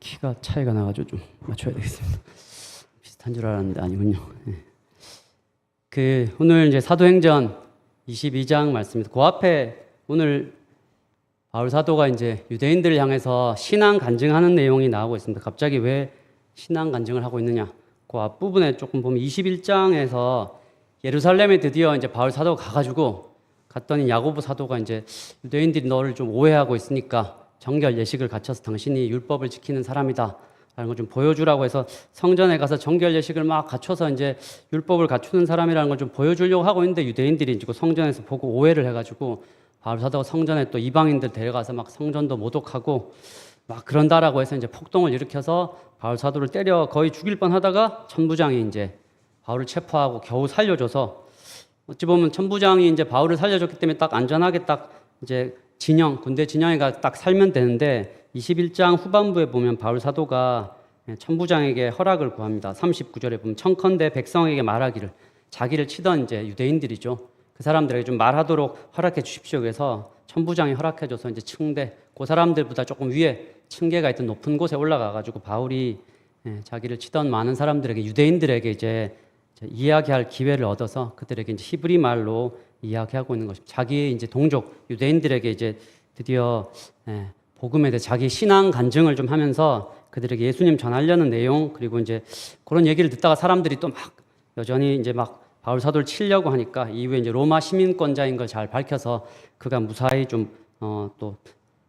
키가 차이가 나가지고 좀 맞춰야 되겠습니다. 비슷한 줄 알았는데 아니군요. 오늘 이제 사도행전 22장 말씀입니다. 그 앞에 오늘 바울 사도가 이제 유대인들을 향해서 신앙 간증하는 내용이 나오고 있습니다. 갑자기 왜 신앙 간증을 하고 있느냐? 그 앞부분에 조금 보면 21장에서 예루살렘에 드디어 이제 바울 사도가 가가지고 갔더니 야고보 사도가 이제 유대인들이 너를 좀 오해하고 있으니까 정결 예식을 갖춰서 당신이 율법을 지키는 사람이다 라는 걸 좀 보여주라고 해서 성전에 가서 정결 예식을 막 갖춰서 이제 율법을 갖추는 사람이라는 걸 좀 보여주려고 하고 있는데 유대인들이 이제 성전에서 보고 오해를 해가지고 바울 사도가 성전에 또 이방인들 데려가서 막 성전도 모독하고 막 그런다라고 해서 이제 폭동을 일으켜서 바울 사도를 때려 거의 죽일 뻔하다가 천부장이 이제 바울을 체포하고 겨우 살려줘서 어찌 보면 천부장이 이제 바울을 살려줬기 때문에 딱 안전하게 딱 이제 군대 진영에 가 딱 살면 되는데 21장 후반부에 보면 바울 사도가 천부장에게 허락을 구합니다. 39절에 보면 청컨대 백성에게 말하기를, 자기를 치던 이제 유대인들이죠. 그 사람들에게 좀 말하도록 허락해 주십시오. 그래서 천부장이 허락해줘서 이제 층대, 그 사람들보다 조금 위에 층계가 있던 높은 곳에 올라가가지고 바울이 자기를 치던 많은 사람들에게, 유대인들에게 이제 이야기할 기회를 얻어서 그들에게 이제 히브리 말로 이야기하고 있는 것입니다. 자기의 이제 동족 유대인들에게 이제 드디어 복음에 대해 자기 신앙 간증을 좀 하면서 그들에게 예수님 전하려는 내용, 그리고 이제 그런 얘기를 듣다가 사람들이 또 막 여전히 이제 막 바울 사도를 치려고 하니까 이후에 이제 로마 시민권자인 걸 잘 밝혀서 그가 무사히 좀 또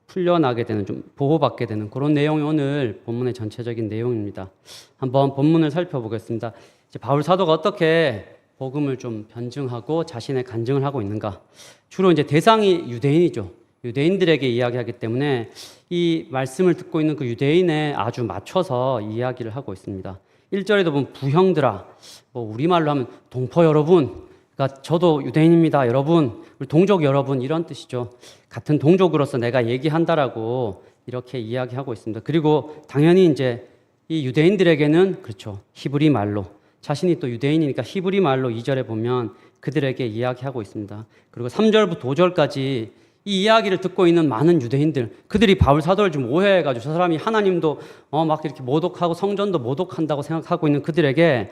풀려나게 되는, 좀 보호받게 되는 그런 내용이 오늘 본문의 전체적인 내용입니다. 한번 본문을 살펴보겠습니다. 이제 바울 사도가 어떻게 복음을 좀 변증하고 자신의 간증을 하고 있는가? 주로 이제 대상이 유대인이죠. 유대인들에게 이야기하기 때문에 이 말씀을 듣고 있는 그 유대인에 아주 맞춰서 이야기를 하고 있습니다. 1절에도 보면 부형들아, 우리말로 하면 동포 여러분, 그러니까 저도 유대인입니다 여러분, 우리 동족 여러분, 이런 뜻이죠. 같은 동족으로서 내가 얘기한다라고 이렇게 이야기하고 있습니다. 그리고 당연히 이제 이 유대인들에게는 그렇죠, 히브리 말로, 자신이 또 유대인이니까 히브리 말로 2절에 보면 그들에게 이야기하고 있습니다. 그리고 3절부터 5절까지 이 이야기를 듣고 있는 많은 유대인들, 그들이 바울 사도를 좀 오해해가지고 저 사람이 하나님도 막 이렇게 모독하고 성전도 모독한다고 생각하고 있는 그들에게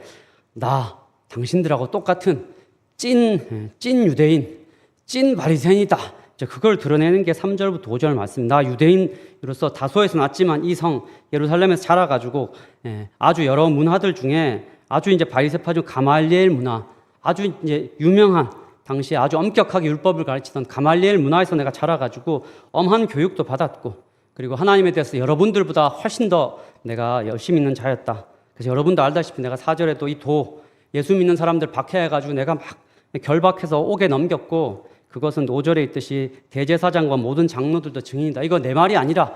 나 당신들하고 똑같은 찐 유대인, 찐 바리새인이다, 그걸 드러내는 게 3절부터 5절 말씀. 나 유대인으로서 다소에서 났지만 이 성 예루살렘에서 자라가지고 아주 여러 문화들 중에 아주 이제 바리새파 중 가말리엘 문화, 아주 이제 유명한 당시에 아주 엄격하게 율법을 가르치던 가말리엘 문화에서 내가 자라가지고 엄한 교육도 받았고, 그리고 하나님에 대해서 여러분들보다 훨씬 더 내가 열심히 있는 자였다. 그래서 여러분도 알다시피 내가 4절에도 이 예수 믿는 사람들 박해해가지고 내가 막 결박해서 옥에 넘겼고, 그것은 5절에 있듯이 대제사장과 모든 장로들도 증인이다. 이거 내 말이 아니라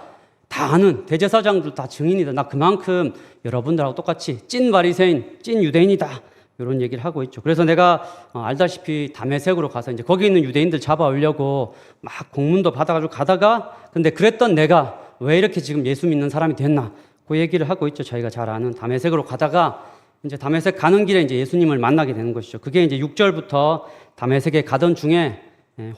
다 아는 대제사장들 다 증인이다. 나 그만큼 여러분들하고 똑같이 찐 바리새인, 찐 유대인이다. 이런 얘기를 하고 있죠. 그래서 내가 알다시피 다메섹으로 가서 이제 거기 있는 유대인들 잡아오려고 막 공문도 받아가지고 가다가, 근데 그랬던 내가 왜 이렇게 지금 예수 믿는 사람이 됐나? 그 얘기를 하고 있죠. 저희가 잘 아는 다메섹으로 가다가 이제 다메섹 가는 길에 이제 예수님을 만나게 되는 것이죠. 그게 이제 6절부터 다메섹에 가던 중에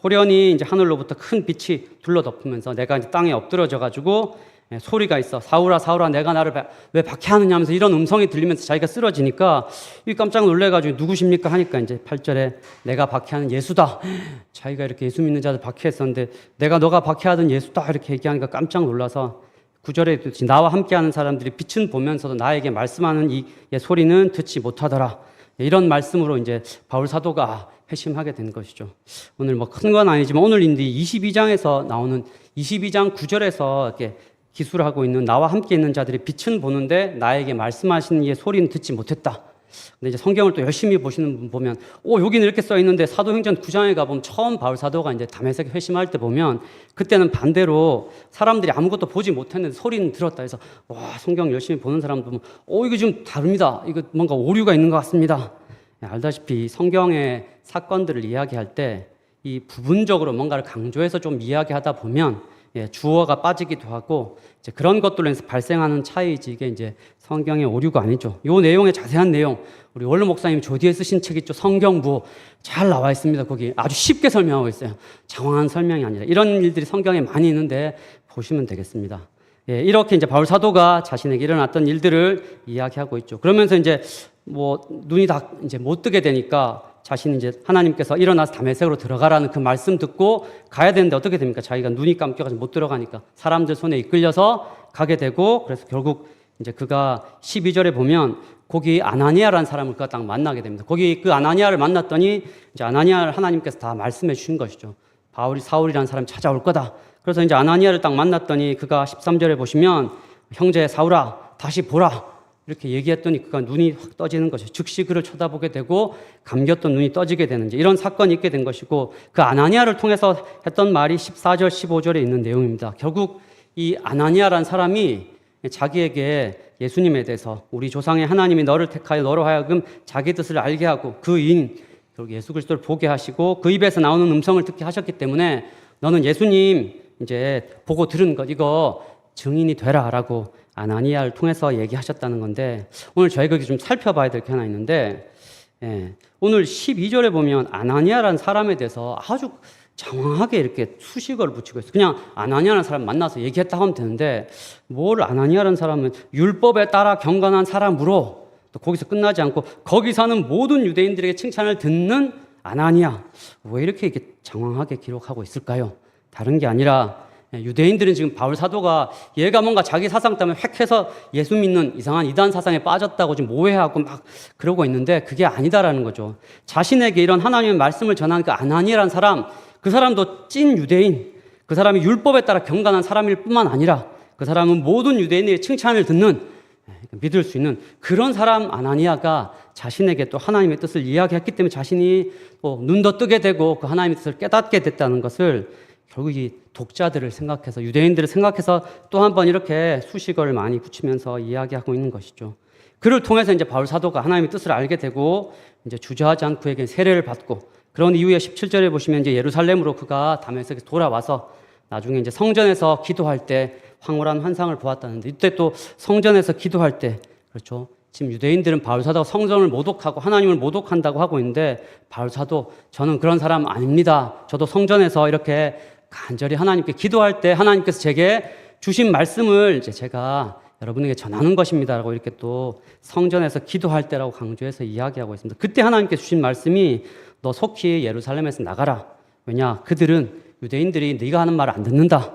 호련히 이제 하늘로부터 큰 빛이 둘러덮으면서 내가 이제 땅에 엎드러져가지고 소리가 있어. 사울아, 사울아, 내가 나를 왜 박해하느냐 하면서 이런 음성이 들리면서 자기가 쓰러지니까 이 깜짝 놀래가지고 누구십니까 하니까 이제 8절에 내가 박해하는 예수다. 자기가 이렇게 예수 믿는 자들 박해했었는데 내가 너가 박해하던 예수다 이렇게 얘기하니까 깜짝 놀라서 9절에 나와 함께하는 사람들이 빛은 보면서도 나에게 말씀하는 이 소리는 듣지 못하더라. 이런 말씀으로 이제 바울 사도가 회심하게 된 것이죠. 오늘 큰 건 아니지만 오늘 인데 22장에서 나오는 22장 9절에서 이렇게 기술을 하고 있는 나와 함께 있는 자들이 빛은 보는데 나에게 말씀하시는 이의 소리는 듣지 못했다. 근데 이제 성경을 또 열심히 보시는 분 보면 여기는 이렇게 써 있는데 사도행전 9장에 가보면 처음 바울 사도가 이제 다메섹 회심할 때 보면 그때는 반대로 사람들이 아무것도 보지 못했는데 소리는 들었다 해서 성경 열심히 보는 사람도 보면 이거 좀 다릅니다. 이거 뭔가 오류가 있는 것 같습니다. 알다시피 성경의 사건들을 이야기할 때 이 부분적으로 뭔가를 강조해서 좀 이야기하다 보면 주어가 빠지기도 하고 이제 그런 것들로 인해서 발생하는 차이지, 이게 이제 성경의 오류가 아니죠. 이 내용의 자세한 내용 우리 원로 목사님이 조디에 쓰신 책 있죠. 성경부 잘 나와 있습니다. 거기 아주 쉽게 설명하고 있어요. 장황한 설명이 아니라 이런 일들이 성경에 많이 있는데 보시면 되겠습니다. 예, 이렇게 이제 바울 사도가 자신에게 일어났던 일들을 이야기하고 있죠. 그러면서 이제 뭐 눈이 다 이제 못 뜨게 되니까 자신이 이제 하나님께서 일어나서 다메섹으로 들어가라는 그 말씀 듣고 가야 되는데 어떻게 됩니까? 자기가 눈이 감겨가지고 못 들어가니까 사람들 손에 이끌려서 가게 되고, 그래서 결국 이제 그가 12절에 보면 거기 아나니아라는 사람을 그가 딱 만나게 됩니다. 거기 그 아나니아를 만났더니 이제 아나니아를 하나님께서 다 말씀해 주신 것이죠. 바울이 사울이라는 사람이 찾아올 거다. 그래서 이제 아나니아를 딱 만났더니 그가 13절에 보시면 형제 사울아 다시 보라 이렇게 얘기했더니 그가 눈이 확 떠지는 것이죠. 즉시 그를 쳐다보게 되고 감겼던 눈이 떠지게 되는 이런 사건이 있게 된 것이고, 그 아나니아를 통해서 했던 말이 14절 15절에 있는 내용입니다. 결국 이 아나니아라는 사람이 자기에게 예수님에 대해서 우리 조상의 하나님이 너를 택하여 너로 하여금 자기 뜻을 알게 하고 그인 결국 예수 그리스도를 보게 하시고 그 입에서 나오는 음성을 듣게 하셨기 때문에 너는 예수님 이제 보고 들은 것 이거 증인이 되라라고 아나니아를 통해서 얘기하셨다는 건데, 오늘 저희가 좀 살펴봐야 될 게 하나 있는데, 오늘 12절에 보면 아나니아라는 사람에 대해서 아주 장황하게 이렇게 수식어를 붙이고 있어요. 그냥 아나니아라는 사람 만나서 얘기했다 하면 되는데, 뭘 아나니아라는 사람은 율법에 따라 경건한 사람으로, 또 거기서 끝나지 않고 거기 사는 모든 유대인들에게 칭찬을 듣는 아나니아, 왜 이렇게 장황하게 기록하고 있을까요? 다른 게 아니라 유대인들은 지금 바울 사도가 얘가 뭔가 자기 사상 때문에 획해서 예수 믿는 이상한 이단 사상에 빠졌다고 지금 모해하고 막 그러고 있는데, 그게 아니다라는 거죠. 자신에게 이런 하나님의 말씀을 전한 그 아나니아라는 사람, 그 사람도 찐 유대인, 그 사람이 율법에 따라 경건한 사람일 뿐만 아니라 그 사람은 모든 유대인의 칭찬을 듣는, 믿을 수 있는 그런 사람 아나니아가 자신에게 또 하나님의 뜻을 이야기했기 때문에 자신이 또 눈도 뜨게 되고 그 하나님의 뜻을 깨닫게 됐다는 것을 결국 이 독자들을 생각해서, 유대인들을 생각해서 또 한 번 이렇게 수식어를 많이 붙이면서 이야기하고 있는 것이죠. 그를 통해서 이제 바울 사도가 하나님의 뜻을 알게 되고 이제 주저하지 않고 그에게 세례를 받고, 그런 이후에 17절에 보시면 이제 예루살렘으로 그가 다메섹에서 돌아와서 나중에 이제 성전에서 기도할 때 황홀한 환상을 보았다는데, 이때 또 성전에서 기도할 때, 그렇죠. 지금 유대인들은 바울 사도가 성전을 모독하고 하나님을 모독한다고 하고 있는데, 바울 사도 저는 그런 사람 아닙니다. 저도 성전에서 이렇게 간절히 하나님께 기도할 때 하나님께서 제게 주신 말씀을 이제 제가 여러분에게 전하는 것입니다라고 이렇게 또 성전에서 기도할 때라고 강조해서 이야기하고 있습니다. 그때 하나님께서 주신 말씀이 너 속히 예루살렘에서 나가라. 왜냐? 그들은 유대인들이 네가 하는 말을 안 듣는다.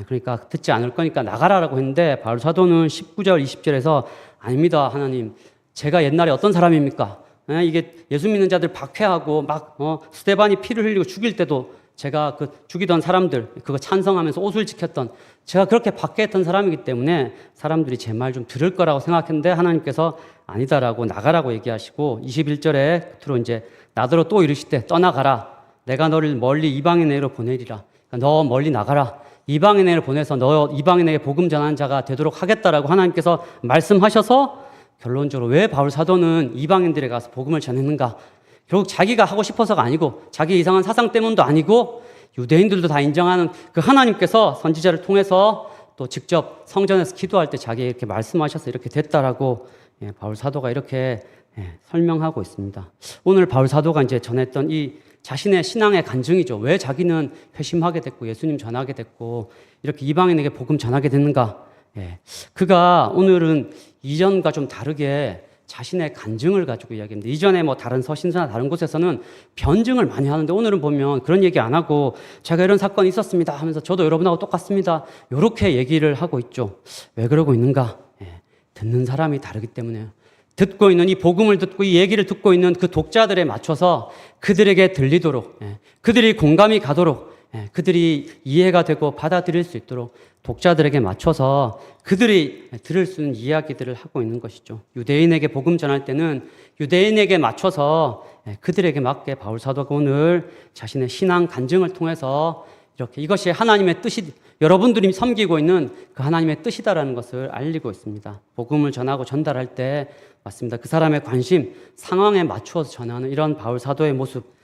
그러니까 듣지 않을 거니까 나가라라고 했는데, 바울 사도는 19절 20절에서 아닙니다 하나님, 제가 옛날에 어떤 사람입니까? 이게 예수 믿는 자들 박해하고 막 스데반이 피를 흘리고 죽일 때도 제가 그 죽이던 사람들 그거 찬성하면서 옷을 지켰던, 제가 그렇게 박해했던 사람이기 때문에 사람들이 제 말 좀 들을 거라고 생각했는데 하나님께서 아니다라고 나가라고 얘기하시고, 21절에 끝으로 이제 나더러 또 이르시되 떠나가라. 내가 너를 멀리 이방인에게로 보내리라. 그러니까 너 멀리 나가라. 이방인에게로 보내서 너 이방인에게 복음 전하는 자가 되도록 하겠다라고 하나님께서 말씀하셔서, 결론적으로 왜 바울 사도는 이방인들에 가서 복음을 전했는가? 결국 자기가 하고 싶어서가 아니고 자기 이상한 사상 때문도 아니고 유대인들도 다 인정하는 그 하나님께서 선지자를 통해서 또 직접 성전에서 기도할 때 자기에게 이렇게 말씀하셔서 이렇게 됐다라고 바울 사도가 이렇게 설명하고 있습니다. 오늘 바울 사도가 이제 전했던 이 자신의 신앙의 간증이죠. 왜 자기는 회심하게 됐고 예수님 전하게 됐고 이렇게 이방인에게 복음 전하게 됐는가? 그가 오늘은 이전과 좀 다르게 자신의 간증을 가지고 이야기합니다. 이전에 뭐 다른 서신서나 다른 곳에서는 변증을 많이 하는데, 오늘은 보면 그런 얘기 안 하고 제가 이런 사건이 있었습니다 하면서 저도 여러분하고 똑같습니다 이렇게 얘기를 하고 있죠. 왜 그러고 있는가? 듣는 사람이 다르기 때문에요. 듣고 있는 이 복음을 듣고 이 얘기를 듣고 있는 그 독자들에 맞춰서 그들에게 들리도록, 그들이 공감이 가도록, 그들이 이해가 되고 받아들일 수 있도록 독자들에게 맞춰서 그들이 들을 수 있는 이야기들을 하고 있는 것이죠. 유대인에게 복음 전할 때는 유대인에게 맞춰서 그들에게 맞게 바울 사도가 오늘 자신의 신앙 간증을 통해서 이렇게 이것이 하나님의 뜻이, 여러분들이 섬기고 있는 그 하나님의 뜻이다라는 것을 알리고 있습니다. 복음을 전하고 전달할 때 맞습니다. 그 사람의 관심, 상황에 맞추어서 전하는 이런 바울 사도의 모습,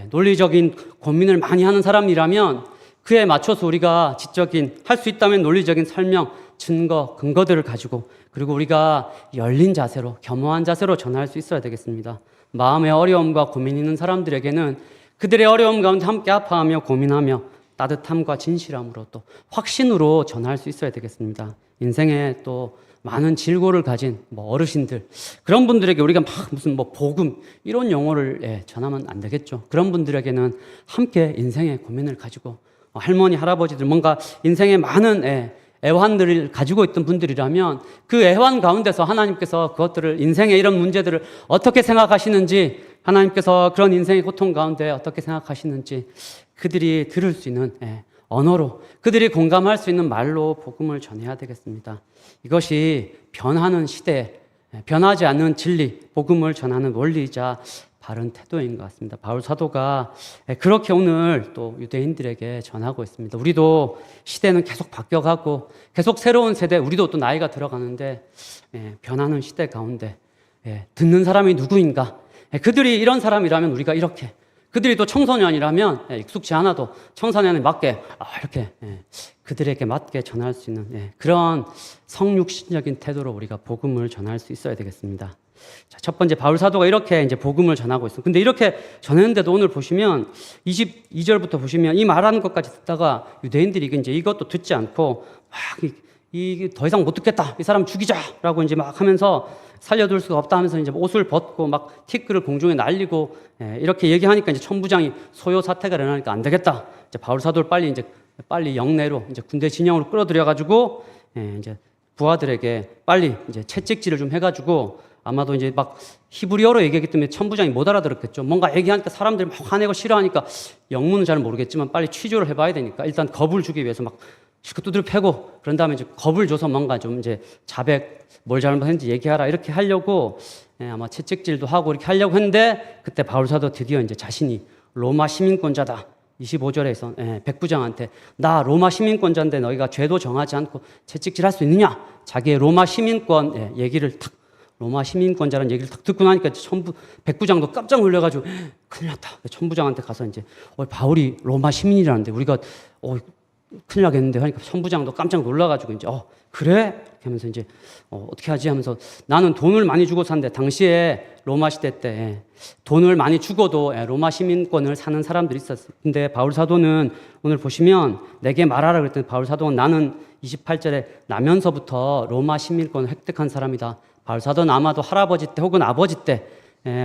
논리적인 고민을 많이 하는 사람이라면 그에 맞춰서 우리가 지적인, 할 수 있다면 논리적인 설명, 증거, 근거들을 가지고, 그리고 우리가 열린 자세로, 겸허한 자세로 전할 수 있어야 되겠습니다. 마음의 어려움과 고민 있는 사람들에게는 그들의 어려움 가운데 함께 아파하며 고민하며 따뜻함과 진실함으로 또 확신으로 전할 수 있어야 되겠습니다. 인생에 또 많은 질고를 가진 뭐 어르신들, 그런 분들에게 우리가 막 무슨 뭐 복음 이런 용어를 전하면 안 되겠죠. 그런 분들에게는 함께 인생의 고민을 가지고 할머니 할아버지들 뭔가 인생에 많은 애환들을 가지고 있던 분들이라면 그 애환 가운데서 하나님께서 그것들을, 인생의 이런 문제들을 어떻게 생각하시는지, 하나님께서 그런 인생의 고통 가운데 어떻게 생각하시는지 그들이 들을 수 있는 언어로, 그들이 공감할 수 있는 말로 복음을 전해야 되겠습니다. 이것이 변하는 시대에 변하지 않는 진리, 복음을 전하는 원리이자 바른 태도인 것 같습니다. 바울 사도가 그렇게 오늘 또 유대인들에게 전하고 있습니다. 우리도 시대는 계속 바뀌어가고 계속 새로운 세대, 우리도 또 나이가 들어가는데 변하는 시대 가운데 듣는 사람이 누구인가? 그들이 이런 사람이라면 우리가 이렇게, 그들이 또 청소년이라면 익숙지 않아도 청소년에 맞게 이렇게 그들에게 맞게 전할 수 있는 그런 성육신적인 태도로 우리가 복음을 전할 수 있어야 되겠습니다. 자, 첫 번째 바울 사도가 이렇게 이제 복음을 전하고 있습니다. 근데 이렇게 전했는데도 오늘 보시면 22절부터 보시면 이 말하는 것까지 듣다가 유대인들이 이제 이것도 듣지 않고 막 이게 더 이상 못 듣겠다, 이 사람 죽이자라고 이제 막 하면서 살려둘 수가 없다 하면서 이제 옷을 벗고 막 티끌을 공중에 날리고 이렇게 얘기하니까 이제 천부장이 소요 사태가 일어나니까 안 되겠다. 이제 바울 사도를 빨리 영내로 이제 군대 진영으로 끌어들여 가지고 이제 부하들에게 빨리 이제 채찍질을 좀 해가지고, 아마도 이제 막 히브리어로 얘기하기 때문에 천부장이 못 알아들었겠죠. 뭔가 얘기하니까 사람들이 막 화내고 싫어하니까 영문은 잘 모르겠지만 빨리 취조를 해봐야 되니까 일단 겁을 주기 위해서 막 실컷 두드려 패고, 그런 다음에 이제 겁을 줘서 뭔가 좀 이제 자백, 뭘 잘못했는지 얘기하라 이렇게 하려고 아마 채찍질도 하고 이렇게 하려고 했는데, 그때 바울 사도 드디어 이제 자신이 로마 시민권자다, 25절에서 백부장한테 나 로마 시민권자인데 너희가 죄도 정하지 않고 채찍질 할 수 있느냐, 자기의 로마 시민권 얘기를 탁, 로마 시민권자라는 얘기를 딱 듣고 나니까 백부장도 깜짝 놀라가지고 큰일 났다. 천부장한테 가서 이제 바울이 로마 시민이라는데 우리가 큰일 나겠는데 하니까 천부장도 깜짝 놀라가지고 이제 그래? 이렇게 하면서 이제 어떻게 하지 하면서, 나는 돈을 많이 주고 샀는데 당시에 로마 시대 때 돈을 많이 주고도 로마 시민권을 사는 사람들이 있었어요. 근데 바울 사도는 오늘 보시면 내게 말하라 그랬더니 바울 사도는 나는 28절에 나면서부터 로마 시민권을 획득한 사람이다. 바울 사도는 아마도 할아버지 때 혹은 아버지 때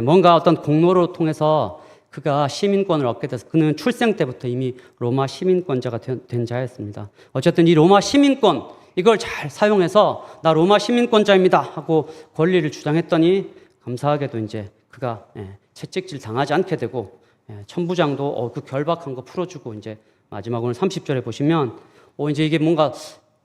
뭔가 어떤 공로를 통해서 그가 시민권을 얻게 돼서 그는 출생 때부터 이미 로마 시민권자가 된 자였습니다. 어쨌든 이 로마 시민권, 이걸 잘 사용해서 나 로마 시민권자입니다 하고 권리를 주장했더니 감사하게도 이제 그가 채찍질 당하지 않게 되고, 천부장도 그 결박한 거 풀어주고, 이제 마지막으로 30절에 보시면 이제 이게 뭔가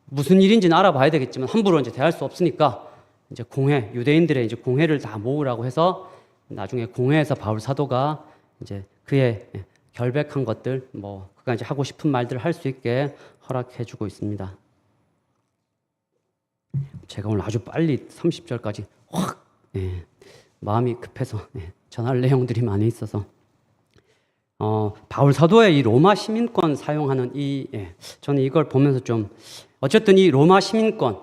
무슨 일인지는 알아봐야 되겠지만 함부로 이제 대할 수 없으니까 이제 공회, 유대인들의 이제 공회를 다 모으라고 해서 나중에 공회에서 바울 사도가 이제 그의 결백한 것들, 그가 이제 하고 싶은 말들을 할 수 있게 허락해주고 있습니다. 제가 오늘 아주 빨리 30절까지 확 마음이 급해서 전할 내용들이 많이 있어서 바울 사도의 이 로마 시민권 사용하는 저는 이걸 보면서 좀, 어쨌든 이 로마 시민권,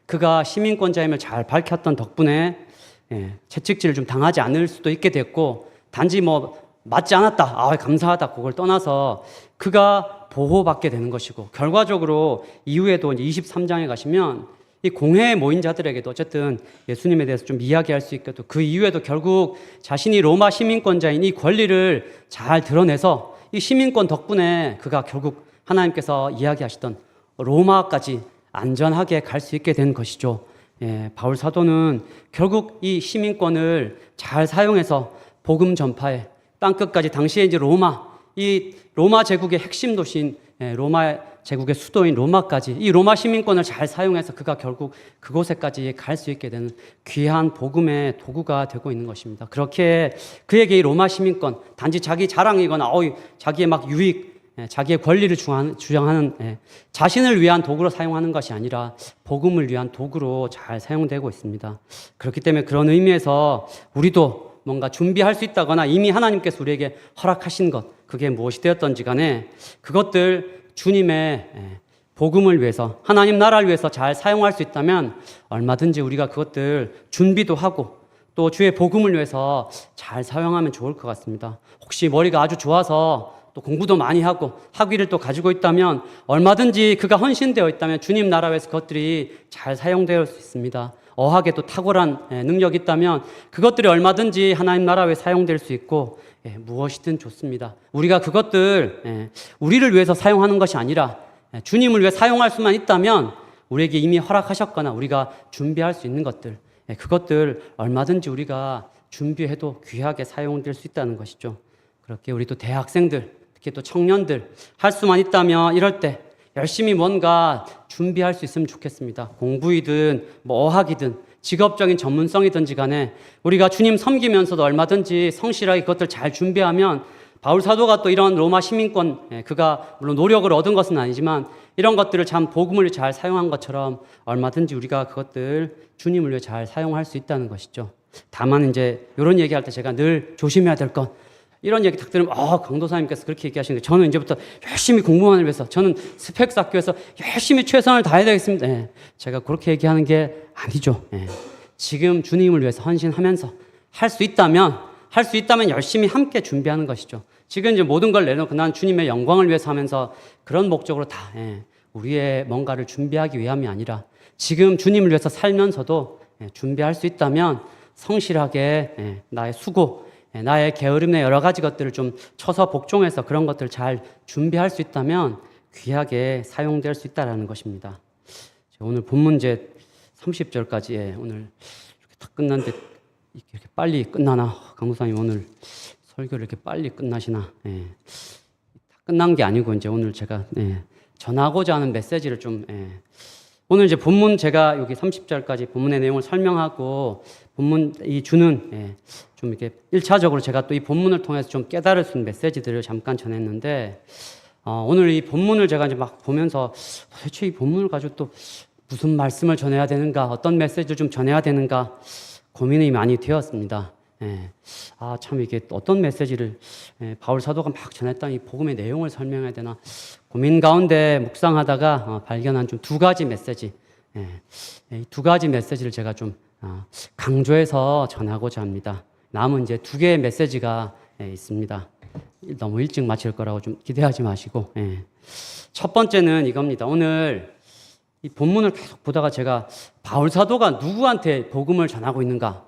그가 시민권자임을 잘 밝혔던 덕분에 채찍질을 좀 당하지 않을 수도 있게 됐고, 단지 맞지 않았다, 감사하다, 그걸 떠나서 그가 보호받게 되는 것이고, 결과적으로 이후에도 이제 23장에 가시면 이 공회에 모인 자들에게도 어쨌든 예수님에 대해서 좀 이야기할 수 있게, 또 그 이후에도 결국 자신이 로마 시민권자인 이 권리를 잘 드러내서 이 시민권 덕분에 그가 결국 하나님께서 이야기하시던 로마까지 안전하게 갈 수 있게 된 것이죠. 바울 사도는 결국 이 시민권을 잘 사용해서 복음 전파에 땅끝까지, 당시에 이제 이 로마 제국의 핵심 도시인 로마 제국의 수도인 로마까지, 이 로마 시민권을 잘 사용해서 그가 결국 그곳에까지 갈 수 있게 되는 귀한 복음의 도구가 되고 있는 것입니다. 그렇게 그에게 이 로마 시민권, 단지 자기 자랑이거나 자기의 막 유익, 자기의 권리를 주장하는 자신을 위한 도구로 사용하는 것이 아니라 복음을 위한 도구로 잘 사용되고 있습니다. 그렇기 때문에 그런 의미에서 우리도 뭔가 준비할 수 있다거나 이미 하나님께서 우리에게 허락하신 것, 그게 무엇이 되었던지 간에 그것들 주님의 복음을 위해서, 하나님 나라를 위해서 잘 사용할 수 있다면 얼마든지 우리가 그것들 준비도 하고 또 주의 복음을 위해서 잘 사용하면 좋을 것 같습니다. 혹시 머리가 아주 좋아서 또 공부도 많이 하고 학위를 또 가지고 있다면 얼마든지 그가 헌신되어 있다면 주님 나라 위해서 그것들이 잘 사용될 수 있습니다. 어학에 또 탁월한 능력이 있다면 그것들이 얼마든지 하나님 나라 위해 사용될 수 있고 무엇이든 좋습니다. 우리가 그것들 우리를 위해서 사용하는 것이 아니라 주님을 위해 사용할 수만 있다면 우리에게 이미 허락하셨거나 우리가 준비할 수 있는 것들 그것들 얼마든지 우리가 준비해도 귀하게 사용될 수 있다는 것이죠. 그렇게 우리 또 대학생들 특히 또 청년들 할 수만 있다면 이럴 때 열심히 뭔가 준비할 수 있으면 좋겠습니다. 공부이든 뭐 어학이든 직업적인 전문성이든지 간에 우리가 주님 섬기면서도 얼마든지 성실하게 그것들 잘 준비하면 바울 사도가 또 이런 로마 시민권 그가 물론 노력을 얻은 것은 아니지만 이런 것들을 참 복음을 잘 사용한 것처럼 얼마든지 우리가 그것들 주님을 위해 잘 사용할 수 있다는 것이죠. 다만 이제 이런 얘기할 때 제가 늘 조심해야 될 건 이런 얘기 딱 들으면 강도사님께서 그렇게 얘기하시는 게 저는 이제부터 열심히 공부만을 위해서 저는 스펙스 학교에서 열심히 최선을 다해야 되겠습니다. 제가 그렇게 얘기하는 게 아니죠. 지금 주님을 위해서 헌신하면서 할 수 있다면 열심히 함께 준비하는 것이죠. 지금 이제 모든 걸 내놓고 난 주님의 영광을 위해서 하면서 그런 목적으로 다 우리의 뭔가를 준비하기 위함이 아니라 지금 주님을 위해서 살면서도 준비할 수 있다면 성실하게 나의 수고 나의 게으름 내 여러 가지 것들을 좀 쳐서 복종해서 그런 것들을 잘 준비할 수 있다면 귀하게 사용될 수 있다는 것입니다. 오늘 본문 이제 30절까지 오늘 이렇게 다 끝났는데 이렇게 빨리 끝나나? 강도사님 오늘 설교를 이렇게 빨리 끝나시나? 다 끝난 게 아니고 이제 오늘 제가 전하고자 하는 메시지를 좀 오늘 이제 본문 제가 여기 30절까지 본문의 내용을 설명하고 본문 이 주는 좀 이렇게 1차적으로 제가 또 이 본문을 통해서 좀 깨달을 수 있는 메시지들을 잠깐 전했는데 오늘 이 본문을 제가 이제 막 보면서 도대체 이 본문을 가지고 또 무슨 말씀을 전해야 되는가, 어떤 메시지를 좀 전해야 되는가 고민이 많이 되었습니다. 참 이게 어떤 메시지를 바울 사도가 막 전했던 이 복음의 내용을 설명해야 되나 고민 가운데 묵상하다가 발견한 좀 두 가지 메시지, 이 두 가지 메시지를 제가 좀 강조해서 전하고자 합니다. 남은 이제 두 개의 메시지가 있습니다. 너무 일찍 마칠 거라고 좀 기대하지 마시고 첫 번째는 이겁니다. 오늘 이 본문을 계속 보다가 제가 바울 사도가 누구한테 복음을 전하고 있는가?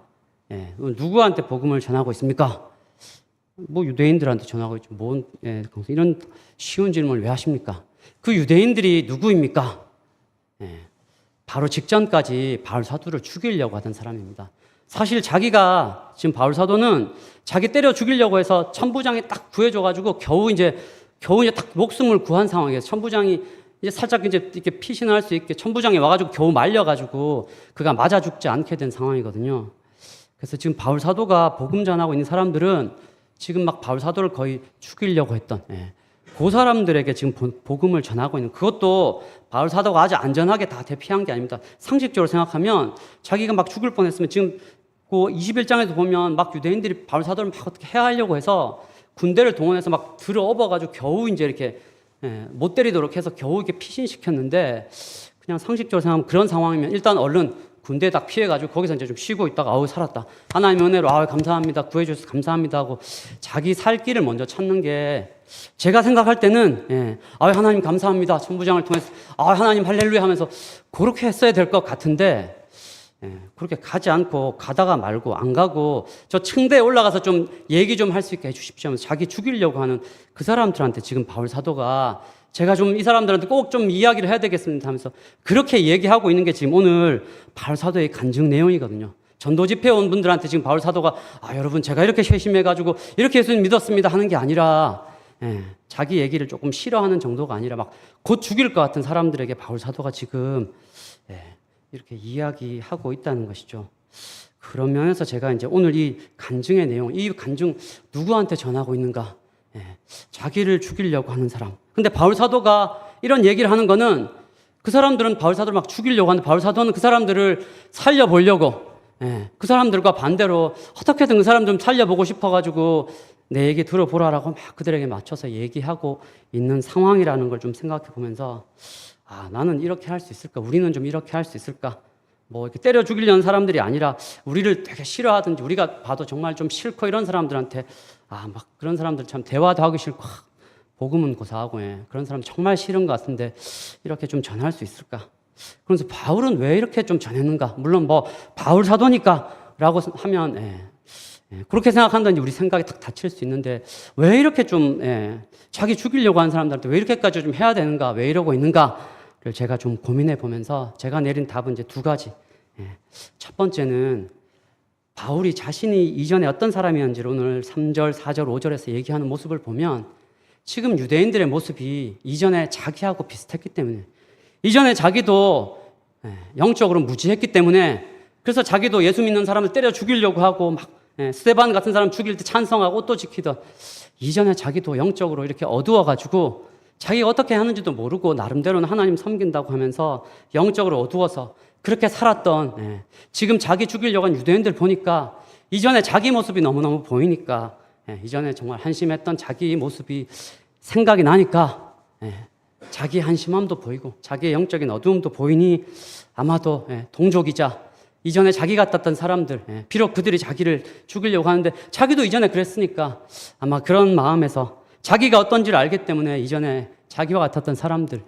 누구한테 복음을 전하고 있습니까? 뭐 유대인들한테 전하고 있죠. 이런 쉬운 질문을 왜 하십니까? 그 유대인들이 누구입니까? 바로 직전까지 바울 사도를 죽이려고 하던 사람입니다. 사실 자기가 지금 바울 사도는 자기 때려 죽이려고 해서 천부장이 딱 구해줘가지고 겨우 이제 딱 목숨을 구한 상황이에요. 천부장이 이제 살짝 이제 이렇게 피신할 수 있게 천부장이 와가지고 겨우 말려가지고 그가 맞아 죽지 않게 된 상황이거든요. 그래서 지금 바울 사도가 복음 전하고 있는 사람들은 지금 막 바울 사도를 거의 죽이려고 했던 그 사람들에게 지금 복음을 전하고 있는 그것도 바울 사도가 아주 안전하게 다 대피한 게 아닙니다. 상식적으로 생각하면 자기가 막 죽을 뻔했으면 지금 그 21장에서 보면 막 유대인들이 바울 사도를 막 어떻게 해하려고 해서 군대를 동원해서 막 들어업어가지고 겨우 이제 이렇게 못 때리도록 해서 겨우 이렇게 피신시켰는데 그냥 상식적으로 생각하면 그런 상황이면 일단 얼른 군대에 딱 피해가지고 거기서 이제 좀 쉬고 있다가 살았다. 하나님의 은혜로 감사합니다. 구해주셔서 감사합니다 하고 자기 살 길을 먼저 찾는 게 제가 생각할 때는 하나님 감사합니다. 천부장을 통해서 하나님 할렐루야 하면서 그렇게 했어야 될 것 같은데 그렇게 가지 않고 가다가 말고 안 가고 저 층대에 올라가서 좀 얘기 좀 할 수 있게 해주십시오 하면서 자기 죽이려고 하는 그 사람들한테 지금 바울 사도가 제가 좀 이 사람들한테 꼭 좀 이야기를 해야 되겠습니다 하면서 그렇게 얘기하고 있는 게 지금 오늘 바울 사도의 간증 내용이거든요. 전도 집회에 온 분들한테 지금 바울 사도가 여러분 제가 이렇게 회심해가지고 이렇게 예수님 믿었습니다 하는 게 아니라 자기 얘기를 조금 싫어하는 정도가 아니라 막 곧 죽일 것 같은 사람들에게 바울 사도가 지금 이렇게 이야기하고 있다는 것이죠. 그런 면에서 제가 이제 오늘 이 간증의 내용, 이 간증 누구한테 전하고 있는가? 자기를 죽이려고 하는 사람. 근데 바울 사도가 이런 얘기를 하는 거는 그 사람들은 바울 사도를 막 죽이려고 하는데 바울 사도는 그 사람들을 살려보려고 그 사람들과 반대로 어떻게든 그 사람 좀 살려보고 싶어가지고 내 얘기 들어보라라고 막 그들에게 맞춰서 얘기하고 있는 상황이라는 걸 좀 생각해 보면서 나는 이렇게 할 수 있을까? 우리는 좀 이렇게 할 수 있을까? 뭐 이렇게 때려 죽이려는 사람들이 아니라 우리를 되게 싫어하든지 우리가 봐도 정말 좀 싫고 이런 사람들한테 막 그런 사람들 참 대화도 하기 싫고 복음은 고사하고 그런 사람 정말 싫은 것 같은데 이렇게 좀 전할 수 있을까? 그래서 바울은 왜 이렇게 좀 전했는가? 물론 뭐 바울 사도니까라고 하면 그렇게 생각한다니 우리 생각이 탁 닫힐 수 있는데 왜 이렇게 좀 자기 죽이려고 하는 사람들한테 왜 이렇게까지 좀 해야 되는가? 왜 이러고 있는가를 제가 좀 고민해 보면서 제가 내린 답은 이제 두 가지. 첫 번째는 바울이 자신이 이전에 어떤 사람이었는지를 오늘 3절, 4절, 5절에서 얘기하는 모습을 보면 지금 유대인들의 모습이 이전에 자기하고 비슷했기 때문에 이전에 자기도 영적으로 무지했기 때문에 그래서 자기도 예수 믿는 사람을 때려 죽이려고 하고 막 스데반 같은 사람 죽일 때 찬성하고 또 지키던 이전에 자기도 영적으로 이렇게 어두워가지고 자기가 어떻게 하는지도 모르고 나름대로는 하나님 섬긴다고 하면서 영적으로 어두워서 그렇게 살았던 지금 자기 죽이려고 한 유대인들 보니까 이전에 자기 모습이 너무너무 보이니까 이전에 정말 한심했던 자기 모습이 생각이 나니까 자기 한심함도 보이고 자기의 영적인 어두움도 보이니 아마도 동족이자 이전에 자기 같았던 사람들 비록 그들이 자기를 죽이려고 하는데 자기도 이전에 그랬으니까 아마 그런 마음에서 자기가 어떤지를 알기 때문에 이전에 자기와 같았던 사람들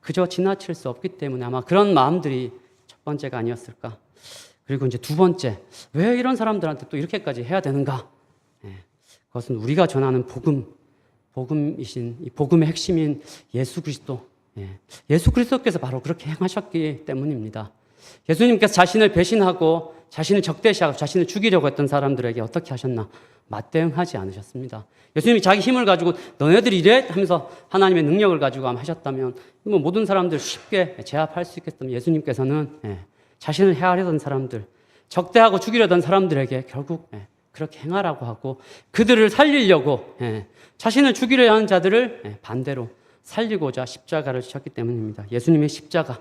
그저 지나칠 수 없기 때문에 아마 그런 마음들이 첫 번째가 아니었을까. 그리고 이제 두 번째, 왜 이런 사람들한테 또 이렇게까지 해야 되는가? 그것은 우리가 전하는 복음이신 이 복음의 핵심인 예수 그리스도. 예수 그리스도께서 바로 그렇게 행하셨기 때문입니다. 예수님께서 자신을 배신하고 자신을 적대시하고 자신을 죽이려고 했던 사람들에게 어떻게 하셨나? 맞대응하지 않으셨습니다. 예수님이 자기 힘을 가지고 너네들이 이래? 하면서 하나님의 능력을 가지고 하셨다면 뭐 모든 사람들 쉽게 제압할 수 있겠다면 예수님께서는 자신을 해하려던 사람들, 적대하고 죽이려던 사람들에게 결국 그렇게 행하라고 하고 그들을 살리려고 자신을 죽이려 하는 자들을 반대로 살리고자 십자가를 지셨기 때문입니다. 예수님의 십자가,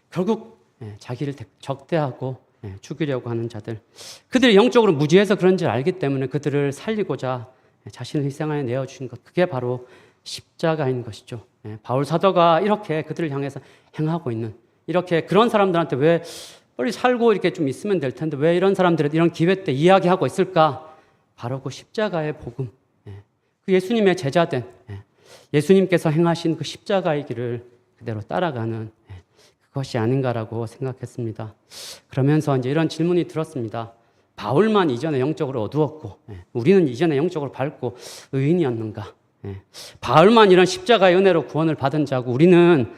결국 자기를 적대하고 죽이려고 하는 자들, 그들이 영적으로 무지해서 그런지 알기 때문에 그들을 살리고자 자신을 희생하여 내어주신 것, 그게 바로 십자가인 것이죠. 바울 사도가 이렇게 그들을 향해서 행하고 있는, 이렇게 그런 사람들한테 왜 빨리 살고 이렇게 좀 있으면 될 텐데 왜 이런 사람들은 이런 기회 때 이야기하고 있을까? 바로 그 십자가의 복음, 그 예수님의 제자된 예수님께서 행하신 그 십자가의 길을 그대로 따라가는 그것이 아닌가라고 생각했습니다. 그러면서 이제 이런 질문이 들었습니다. 바울만 이전에 영적으로 어두웠고 우리는 이전에 영적으로 밝고 의인이었는가? 바울만 이런 십자가의 은혜로 구원을 받은 자고 우리는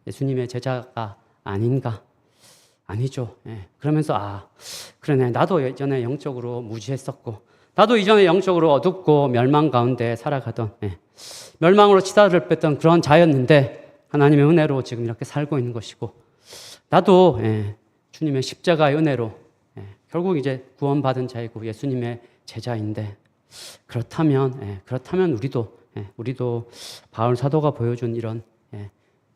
예수님의 제자가 아닌가? 아니죠. 그러면서 그러네. 나도 예전에 영적으로 무지했었고 나도 이전에 영적으로 어둡고 멸망 가운데 살아가던 멸망으로 치달을 뺐던 그런 자였는데 하나님의 은혜로 지금 이렇게 살고 있는 것이고 나도 주님의 십자가의 은혜로 결국 이제 구원받은 자이고 예수님의 제자인데 그렇다면 우리도 바울 사도가 보여준 이런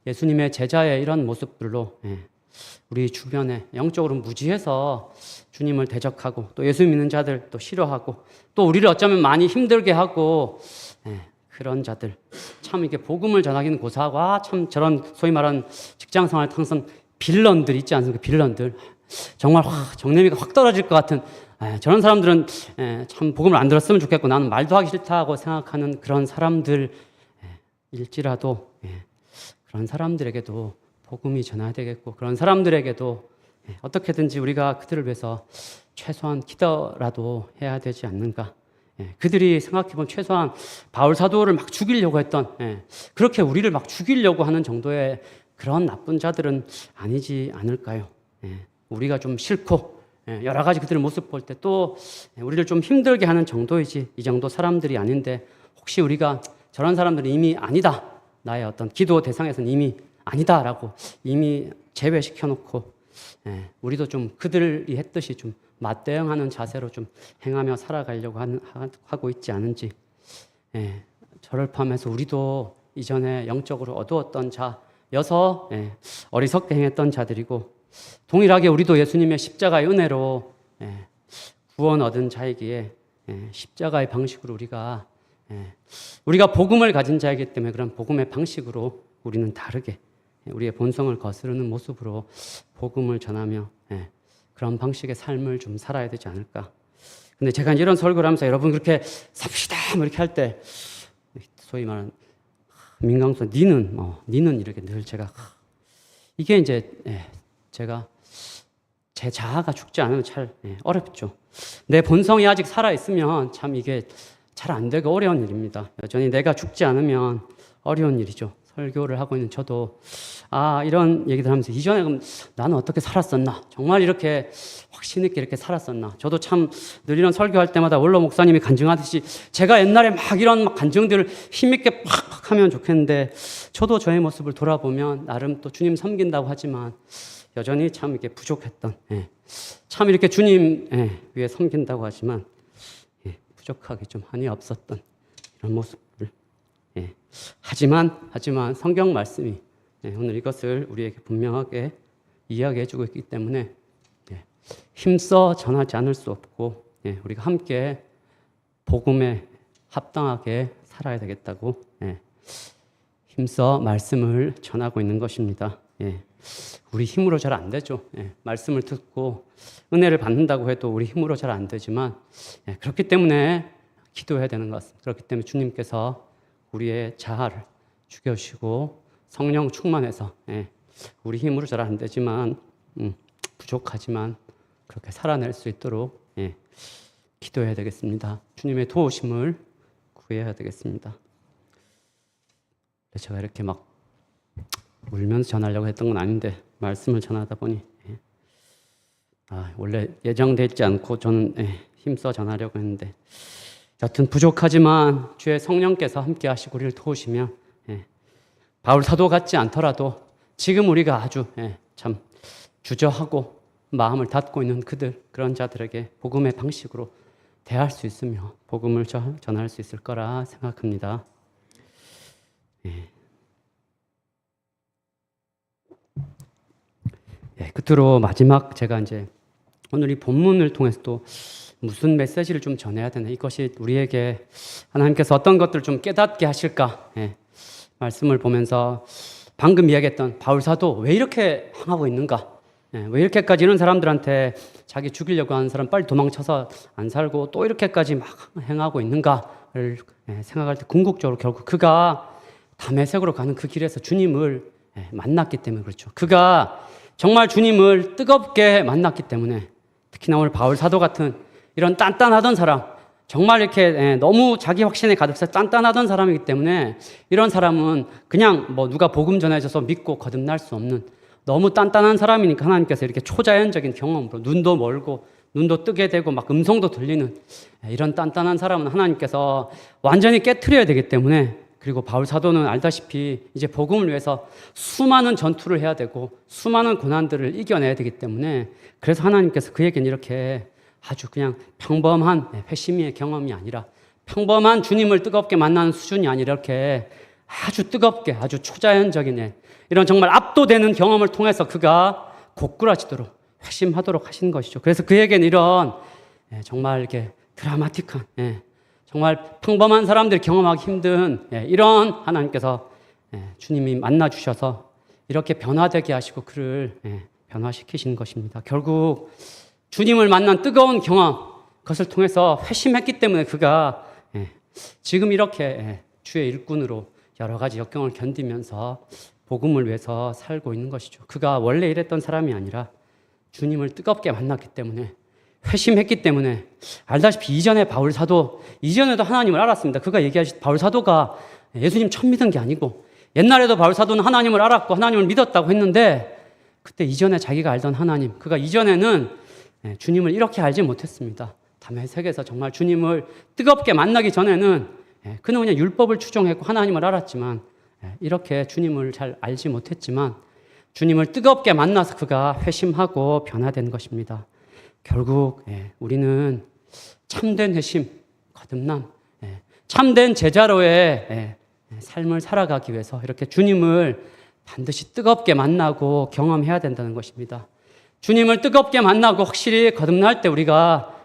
예수님의 제자의 이런 모습들로 우리 주변에 영적으로 무지해서 주님을 대적하고 또 예수 믿는 자들 또 싫어하고 또 우리를 어쩌면 많이 힘들게 하고 그런 자들 참 이게 복음을 전하기는 고사하고 참 저런 소위 말하는 직장 생활 항상 빌런들 있지 않습니까? 빌런들 정말 정내미가 확 떨어질 것 같은 저런 사람들은 참 복음을 안 들었으면 좋겠고 나는 말도 하기 싫다고 생각하는 그런 사람들일지라도 그런 사람들에게도 복음이 전해야 되겠고 그런 사람들에게도 어떻게든지 우리가 그들을 위해서 최소한 기도라도 해야 되지 않는가. 그들이 생각해보면 최소한 바울 사도를 막 죽이려고 했던 그렇게 우리를 막 죽이려고 하는 정도의 그런 나쁜 자들은 아니지 않을까요? 우리가 좀 싫고 여러 가지 그들의 모습 볼 때 또 우리를 좀 힘들게 하는 정도이지 이 정도 사람들이 아닌데 혹시 우리가 저런 사람들은 이미 아니다. 나의 어떤 기도 대상에서는 이미 아니다라고 이미 제외시켜놓고 우리도 좀 그들이 했듯이 좀 맞대응하는 자세로 좀 행하며 살아가려고 하고 있지 않은지 저를 포함해서 우리도 이전에 영적으로 어두웠던 자여서 어리석게 행했던 자들이고 동일하게 우리도 예수님의 십자가의 은혜로 구원 얻은 자이기에 십자가의 방식으로 우리가 복음을 가진 자이기 때문에 그런 복음의 방식으로 우리는 다르게 우리의 본성을 거스르는 모습으로 복음을 전하며 그런 방식의 삶을 좀 살아야 되지 않을까. 근데 제가 이런 설교를 하면서 여러분 그렇게 삽시다 뭐 이렇게 할 때 소위 말하는 민강수 니는 이렇게 늘 제가 이게 이제 제가 제 자아가 죽지 않으면 잘 어렵죠. 내 본성이 아직 살아 있으면 참 이게 잘 안 되고 어려운 일입니다. 여전히 내가 죽지 않으면 어려운 일이죠. 설교를 하고 있는 저도 이런 얘기들 하면서 이전에 그럼 나는 어떻게 살았었나? 정말 이렇게 확신 있게 이렇게 살았었나? 저도 참 늘 이런 설교할 때마다 원로 목사님이 간증하듯이 제가 옛날에 막 이런 간증들을 힘있게 팍팍 하면 좋겠는데 저도 저의 모습을 돌아보면 나름 또 주님 섬긴다고 하지만 여전히 참 이렇게 부족했던 참 이렇게 주님 위에 섬긴다고 하지만 부족하게 좀 한이 없었던 이런 모습을 하지만 성경 말씀이 오늘 이것을 우리에게 분명하게 이야기해 주고 있기 때문에 힘써 전하지 않을 수 없고 우리가 함께 복음에 합당하게 살아야 되겠다고 힘써 말씀을 전하고 있는 것입니다. 우리 힘으로 잘 안 되죠. 말씀을 듣고 은혜를 받는다고 해도 우리 힘으로 잘 안 되지만 그렇기 때문에 기도해야 되는 것 같습니다. 그렇기 때문에 주님께서 우리의 자아를 죽여주시고 성령 충만해서 우리 힘으로 잘 안 되지만 부족하지만 그렇게 살아낼 수 있도록 기도해야 되겠습니다. 주님의 도우심을 구해야 되겠습니다. 제가 이렇게 막 울면서 전하려고 했던 건 아닌데 말씀을 전하다 보니 원래 예정되어 있지 않고 저는 힘써 전하려고 했는데 여튼 부족하지만 주의 성령께서 함께 하시고 우리를 도우시면 바울 사도 같지 않더라도 지금 우리가 아주 참 주저하고 마음을 닫고 있는 그런 자들에게 복음의 방식으로 대할 수 있으며 복음을 전할 수 있을 거라 생각합니다. 끝으로 마지막 제가 이제 오늘 이 본문을 통해서 또 무슨 메시지를 좀 전해야 되나, 이것이 우리에게 하나님께서 어떤 것들을 좀 깨닫게 하실까 말씀을 보면서 방금 이야기했던 바울 사도 왜 이렇게 행하고 있는가, 왜 이렇게까지 이런 사람들한테 자기 죽이려고 하는 사람 빨리 도망쳐서 안 살고 또 이렇게까지 막 행하고 있는가를 생각할 때 궁극적으로 결국 그가 다메섹으로 가는 그 길에서 주님을 만났기 때문에 그렇죠. 그가 정말 주님을 뜨겁게 만났기 때문에, 특히나 오늘 바울 사도 같은 이런 단단하던 사람, 정말 이렇게 너무 자기 확신에 가득 차 단단하던 사람이기 때문에 이런 사람은 그냥 뭐 누가 복음 전해줘서 믿고 거듭날 수 없는 너무 단단한 사람이니까 하나님께서 이렇게 초자연적인 경험으로 눈도 멀고 눈도 뜨게 되고 막 음성도 들리는 이런 단단한 사람은 하나님께서 완전히 깨트려야 되기 때문에, 그리고 바울 사도는 알다시피 이제 복음을 위해서 수많은 전투를 해야 되고 수많은 고난들을 이겨내야 되기 때문에, 그래서 하나님께서 그에게는 이렇게 아주 그냥 평범한 회심의 경험이 아니라 평범한 주님을 뜨겁게 만나는 수준이 아니라 이렇게 아주 뜨겁게 아주 초자연적인 이런 정말 압도되는 경험을 통해서 그가 고꾸라지도록 회심하도록 하신 것이죠. 그래서 그에게는 이런 정말 이렇게 드라마틱한 정말 평범한 사람들이 경험하기 힘든 이런 하나님께서 주님이 만나주셔서 이렇게 변화되게 하시고 그를 변화시키신 것입니다. 결국 주님을 만난 뜨거운 경험, 그것을 통해서 회심했기 때문에 그가 지금 이렇게 주의 일꾼으로 여러 가지 역경을 견디면서 복음을 위해서 살고 있는 것이죠. 그가 원래 이랬던 사람이 아니라 주님을 뜨겁게 만났기 때문에, 회심했기 때문에, 알다시피 이전에 바울 사도, 이전에도 하나님을 알았습니다. 그가 얘기하신 바울 사도가 예수님 처음 믿은 게 아니고, 옛날에도 바울 사도는 하나님을 알았고 하나님을 믿었다고 했는데, 그때 이전에 자기가 알던 하나님, 그가 이전에는 주님을 이렇게 알지 못했습니다. 다메섹에서 정말 주님을 뜨겁게 만나기 전에는 그는 그냥 율법을 추종했고 하나님을 알았지만, 이렇게 주님을 잘 알지 못했지만 주님을 뜨겁게 만나서 그가 회심하고 변화된 것입니다. 결국 우리는 참된 회심, 거듭남, 참된 제자로의 삶을 살아가기 위해서 이렇게 주님을 반드시 뜨겁게 만나고 경험해야 된다는 것입니다. 주님을 뜨겁게 만나고 확실히 거듭날 때 우리가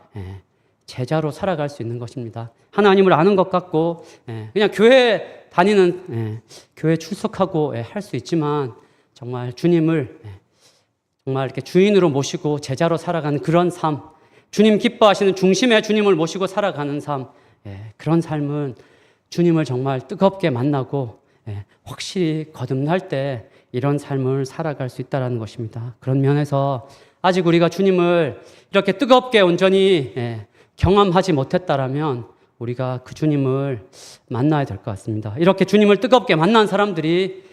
제자로 살아갈 수 있는 것입니다. 하나님을 아는 것 같고 그냥 교회 다니는, 교회 출석하고 할 수 있지만 정말 주님을 정말 이렇게 주인으로 모시고 제자로 살아가는 그런 삶, 주님 기뻐하시는 중심의 주님을 모시고 살아가는 삶, 그런 삶은 주님을 정말 뜨겁게 만나고 확실히 거듭날 때 이런 삶을 살아갈 수 있다는 것입니다. 그런 면에서 아직 우리가 주님을 이렇게 뜨겁게 온전히 경험하지 못했다라면 우리가 그 주님을 만나야 될 것 같습니다. 이렇게 주님을 뜨겁게 만난 사람들이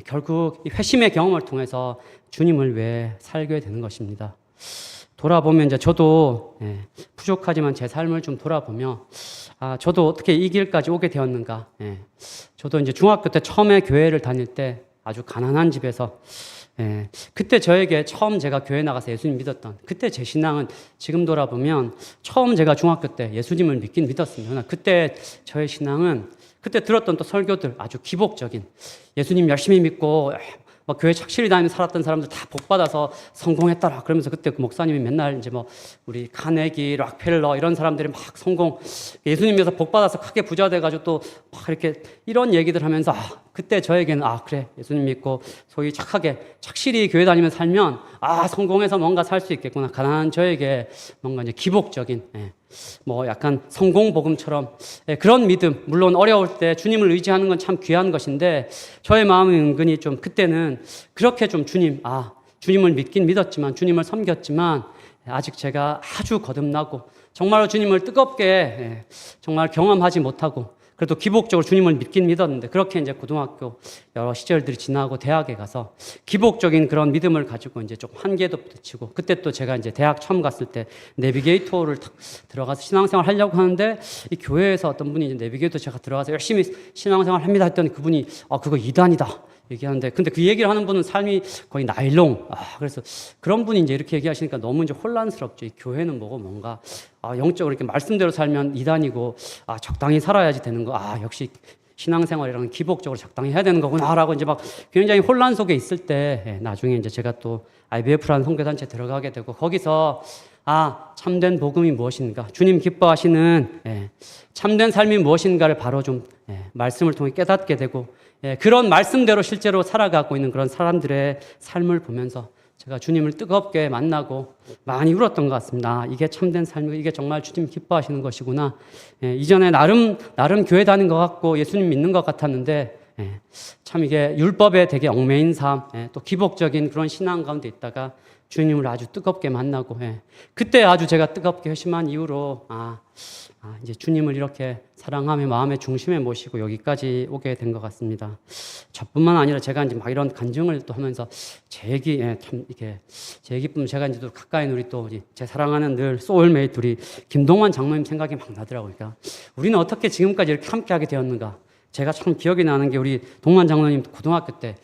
결국 이 회심의 경험을 통해서 주님을 위해 살게 되는 것입니다. 돌아보면 이제 저도 부족하지만 제 삶을 좀 돌아보며 저도 어떻게 이 길까지 오게 되었는가. 저도 이제 중학교 때 처음에 교회를 다닐 때 아주 가난한 집에서 그때 저에게 처음 제가 교회 나가서 예수님 믿었던 그때 제 신앙은 지금 돌아보면 처음 제가 중학교 때 예수님을 믿긴 믿었습니다. 그러나 그때 저의 신앙은 그때 들었던 또 설교들 아주 기복적인 예수님 열심히 믿고 막 교회 착실히 다니며 살았던 사람들 다 복받아서 성공했더라. 그러면서 그때 그 목사님이 맨날 이제 뭐 우리 카네기, 락펠러 이런 사람들이 막 성공, 예수님에서 복받아서 크게 부자 돼가지고 또 막 이렇게 이런 얘기들 하면서 그때 저에게는 그래. 예수님 믿고 소위 착하게, 착실히 교회 다니면서 살면 성공해서 뭔가 살 수 있겠구나. 가난한 저에게 뭔가 이제 기복적인, 뭐 약간 성공 복음처럼 그런 믿음, 물론 어려울 때 주님을 의지하는 건 참 귀한 것인데 저의 마음이 은근히 좀 그때는 그렇게 좀 주님을 믿긴 믿었지만 주님을 섬겼지만 아직 제가 아주 거듭나고 정말로 주님을 뜨겁게 정말 경험하지 못하고 그래도 기복적으로 주님을 믿긴 믿었는데 그렇게 이제 고등학교 여러 시절들이 지나고 대학에 가서 기복적인 그런 믿음을 가지고 이제 좀 한계도 부딪히고 그때 또 제가 이제 대학 처음 갔을 때 내비게이터를 들어가서 신앙생활 하려고 하는데 이 교회에서 어떤 분이 이제 내비게이터 제가 들어가서 열심히 신앙생활 합니다 했더니 그분이 그거 이단이다 얘기하는데 근데 그 얘기를 하는 분은 삶이 거의 나일론 그래서 그런 분이 이제 이렇게 얘기하시니까 너무 이제 혼란스럽죠. 이 교회는 뭐고 뭔가 영적으로 이렇게 말씀대로 살면 이단이고 적당히 살아야지 되는 거 역시 신앙생활이랑 기복적으로 적당히 해야 되는 거구나라고 이제 막 굉장히 혼란 속에 있을 때 나중에 이제 제가 또 IBF라는 선교단체에 들어가게 되고 거기서 참된 복음이 무엇인가 주님 기뻐하시는 참된 삶이 무엇인가를 바로 좀 말씀을 통해 깨닫게 되고 그런 말씀대로 실제로 살아가고 있는 그런 사람들의 삶을 보면서 제가 주님을 뜨겁게 만나고 많이 울었던 것 같습니다. 이게 참된 삶이고 이게 정말 주님 기뻐하시는 것이구나. 이전에 나름 교회 다닌 것 같고 예수님 믿는 것 같았는데 참 이게 율법에 되게 얽매인 삶, 또 기복적인 그런 신앙 가운데 있다가 주님을 아주 뜨겁게 만나고 그때 아주 제가 뜨겁게 회심한 이후로 이제 주님을 이렇게 사랑하며 마음의 중심에 모시고 여기까지 오게 된 것 같습니다. 저뿐만 아니라 제가 이제 막 이런 간증을 또 하면서 제 얘기 참 이렇게 제 얘기뿐 제가 이제 또 가까이 우리 또 제 사랑하는 늘 소울메이트 우리 김동환 장로님 생각이 막 나더라고요. 그러니까 우리는 어떻게 지금까지 이렇게 함께하게 되었는가? 제가 참 기억이 나는 게 우리 동만 장로님 고등학교 때,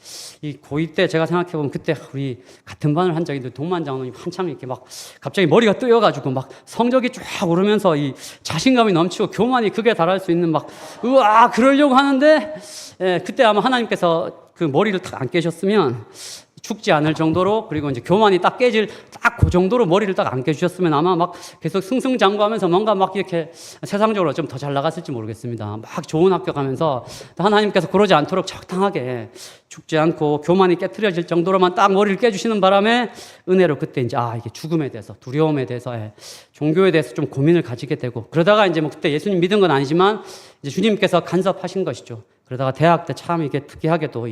이 고2 때 제가 생각해보면 그때 우리 같은 반을 한 적이 있는데 동만 장로님 한참 이렇게 막 갑자기 머리가 뜨여가지고 막 성적이 쫙 오르면서 이 자신감이 넘치고 교만이 극에 달할 수 있는 막 그러려고 하는데 그때 아마 하나님께서 그 머리를 딱 안 깨셨으면 죽지 않을 정도로 그리고 이제 교만이 딱 깨질 딱 그 정도로 머리를 딱 안 깨주셨으면 아마 막 계속 승승장구하면서 뭔가 막 이렇게 세상적으로 좀 더 잘 나갔을지 모르겠습니다. 막 좋은 학교 가면서 하나님께서 그러지 않도록 적당하게 죽지 않고 교만이 깨트려질 정도로만 딱 머리를 깨주시는 바람에 은혜로 그때 이제 이게 죽음에 대해서 두려움에 대해서 종교에 대해서 좀 고민을 가지게 되고 그러다가 이제 뭐 그때 예수님 믿은 건 아니지만 이제 주님께서 간섭하신 것이죠. 그러다가 대학 때 참 이게 특이하게도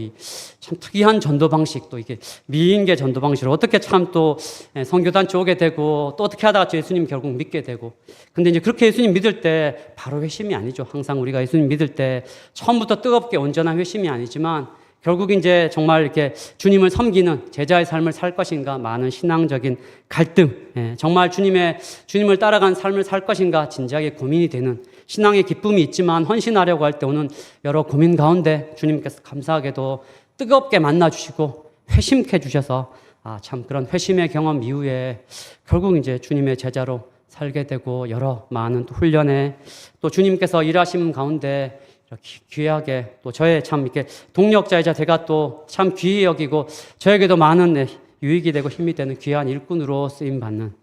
참 특이한 전도 방식 또 이게 미인계 전도 방식으로 어떻게 참 또 선교단체 오게 되고 또 어떻게 하다가 예수님 결국 믿게 되고 근데 이제 그렇게 예수님 믿을 때 바로 회심이 아니죠. 항상 우리가 예수님 믿을 때 처음부터 뜨겁게 온전한 회심이 아니지만 결국 이제 정말 이렇게 주님을 섬기는 제자의 삶을 살 것인가 많은 신앙적인 갈등 정말 주님을 따라간 삶을 살 것인가 진지하게 고민이 되는 신앙의 기쁨이 있지만 헌신하려고 할 때 오는 여러 고민 가운데 주님께서 감사하게도 뜨겁게 만나주시고 회심케 주셔서 참 그런 회심의 경험 이후에 결국 이제 주님의 제자로 살게 되고 여러 많은 또 훈련에 또 주님께서 일하심 가운데 이렇게 귀하게 또 저의 참 이렇게 동력자이자 제가 또 참 귀히 여기고 저에게도 많은 유익이 되고 힘이 되는 귀한 일꾼으로 쓰임 받는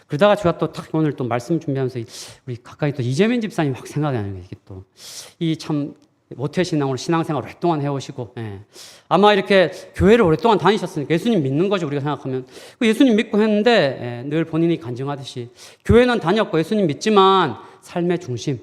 그러다가 제가 또 딱 오늘 또 말씀 준비하면서 우리 가까이 또 이재민 집사님 막 생각이 나는 게 이게 또 이 참 모태신앙으로 신앙생활 오랫동안 해오시고 아마 이렇게 교회를 오랫동안 다니셨으니까 예수님 믿는 거죠 우리가 생각하면 예수님 믿고 했는데 늘 본인이 간증하듯이 교회는 다녔고 예수님 믿지만 삶의 중심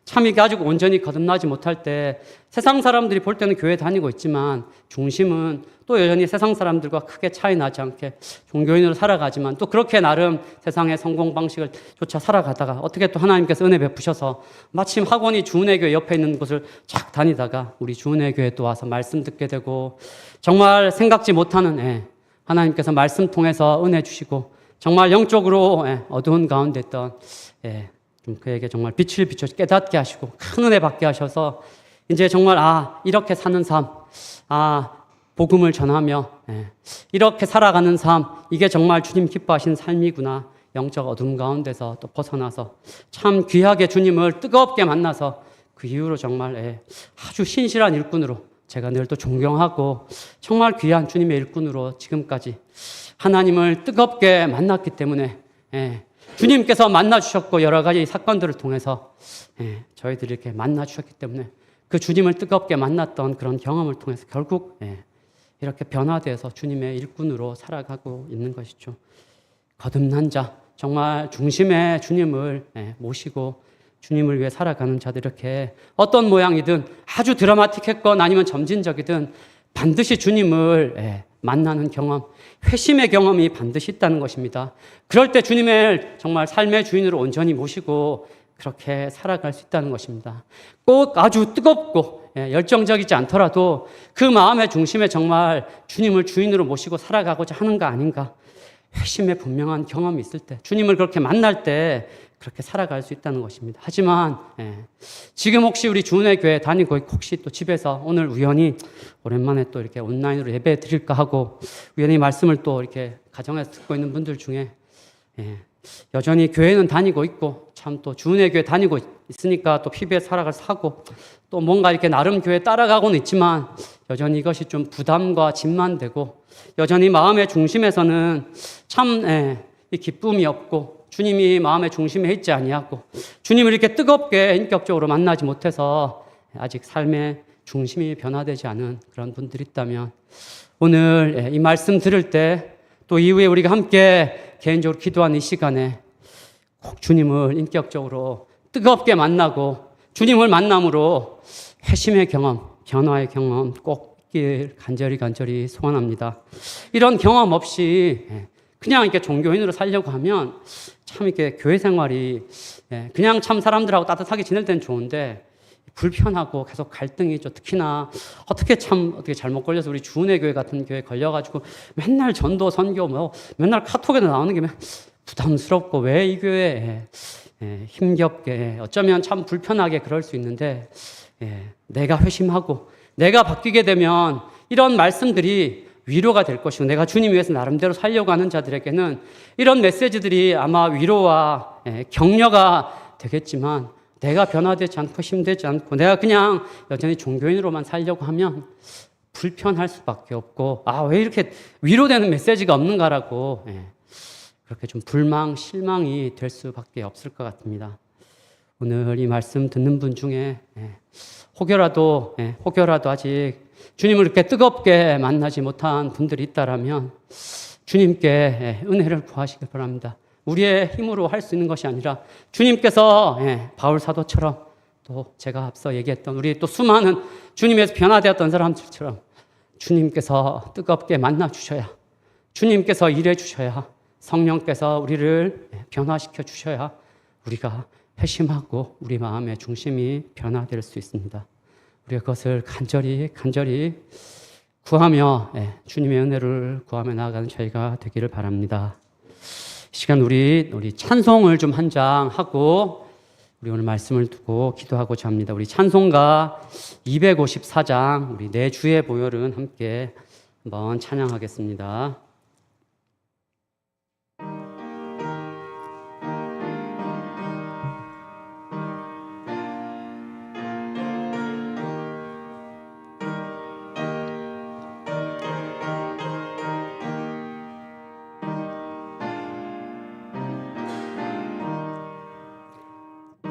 참 이게 아직 온전히 거듭나지 못할 때 세상 사람들이 볼 때는 교회 다니고 있지만 중심은 또 여전히 세상 사람들과 크게 차이 나지 않게 종교인으로 살아가지만 또 그렇게 나름 세상의 성공 방식을 쫓아 살아가다가 어떻게 또 하나님께서 은혜 베푸셔서 마침 학원이 주은혜 교회 옆에 있는 곳을 쫙 다니다가 우리 주은혜 교회에 또 와서 말씀 듣게 되고 정말 생각지 못하는 하나님께서 말씀 통해서 은혜 주시고 정말 영적으로 어두운 가운데 있던 좀 그에게 정말 빛을 비춰 깨닫게 하시고 큰 은혜 받게 하셔서 이제 정말 이렇게 사는 삶, 복음을 전하며 이렇게 살아가는 삶, 이게 정말 주님 기뻐하신 삶이구나. 영적 어둠 가운데서 또 벗어나서 참 귀하게 주님을 뜨겁게 만나서 그 이후로 정말 아주 신실한 일꾼으로 제가 늘 또 존경하고 정말 귀한 주님의 일꾼으로 지금까지 하나님을 뜨겁게 만났기 때문에 주님께서 만나주셨고 여러 가지 사건들을 통해서 저희들이 이렇게 만나주셨기 때문에 그 주님을 뜨겁게 만났던 그런 경험을 통해서 결국 이렇게 변화되어서 주님의 일꾼으로 살아가고 있는 것이죠. 거듭난 자, 정말 중심에 주님을 모시고 주님을 위해 살아가는 자들 이렇게 어떤 모양이든 아주 드라마틱했건 아니면 점진적이든 반드시 주님을 만나는 경험, 회심의 경험이 반드시 있다는 것입니다. 그럴 때 주님을 정말 삶의 주인으로 온전히 모시고 그렇게 살아갈 수 있다는 것입니다. 꼭 아주 뜨겁고 열정적이지 않더라도 그 마음의 중심에 정말 주님을 주인으로 모시고 살아가고자 하는 거 아닌가. 회심의 분명한 경험이 있을 때 주님을 그렇게 만날 때 그렇게 살아갈 수 있다는 것입니다. 하지만 지금 혹시 우리 주은혜 교회 다니고 혹시 또 집에서 오늘 우연히 오랜만에 또 이렇게 온라인으로 예배 드릴까 하고 우연히 말씀을 또 이렇게 가정에서 듣고 있는 분들 중에 여전히 교회는 다니고 있고 참 또 주은혜 교회 다니고 있으니까 또 PBS 하락을 사고 또 뭔가 이렇게 나름 교회 따라가고는 있지만 여전히 이것이 좀 부담과 짐만 되고 여전히 마음의 중심에서는 참 이 기쁨이 없고 주님이 마음의 중심에 있지 아니하고 주님을 이렇게 뜨겁게 인격적으로 만나지 못해서 아직 삶의 중심이 변화되지 않은 그런 분들이 있다면 오늘 이 말씀 들을 때 또 이후에 우리가 함께 개인적으로 기도하는 이 시간에 꼭 주님을 인격적으로 뜨겁게 만나고 주님을 만남으로 회심의 경험, 변화의 경험 꼭 있길 간절히 소원합니다. 이런 경험 없이 그냥 이렇게 종교인으로 살려고 하면 참 이렇게 교회 생활이 그냥 참 사람들하고 따뜻하게 지낼 때는 좋은데 불편하고 계속 갈등이 있죠. 특히나 어떻게 잘못 걸려서 우리 주은혜 교회 같은 교회에 걸려가지고 맨날 전도 선교 맨날 카톡에도 나오는 게 부담스럽고 왜 이 교회에 힘겹게 어쩌면 참 불편하게 그럴 수 있는데 내가 회심하고 내가 바뀌게 되면 이런 말씀들이 위로가 될 것이고 내가 주님 위해서 나름대로 살려고 하는 자들에게는 이런 메시지들이 아마 위로와 격려가 되겠지만 내가 변화되지 않고 힘들지 않고 내가 그냥 여전히 종교인으로만 살려고 하면 불편할 수밖에 없고 왜 이렇게 위로되는 메시지가 없는가라고 그렇게 좀 불망, 실망이 될 수밖에 없을 것 같습니다. 오늘 이 말씀 듣는 분 중에 혹여라도 아직 주님을 이렇게 뜨겁게 만나지 못한 분들이 있다라면 주님께 은혜를 구하시길 바랍니다. 우리의 힘으로 할 수 있는 것이 아니라 주님께서 바울 사도처럼 또 제가 앞서 얘기했던 우리 또 수많은 주님에서 변화되었던 사람들처럼 주님께서 뜨겁게 만나 주셔야 주님께서 일해 주셔야 성령께서 우리를 변화시켜 주셔야 우리가 회심하고 우리 마음의 중심이 변화될 수 있습니다. 우리가 그것을 간절히 구하며 주님의 은혜를 구하며 나아가는 저희가 되기를 바랍니다. 시간 우리 찬송을 좀 한 장 하고 우리 오늘 말씀을 두고 기도하고자 합니다. 우리 찬송가 254장 우리 내 주의 보혈은 함께 한번 찬양하겠습니다.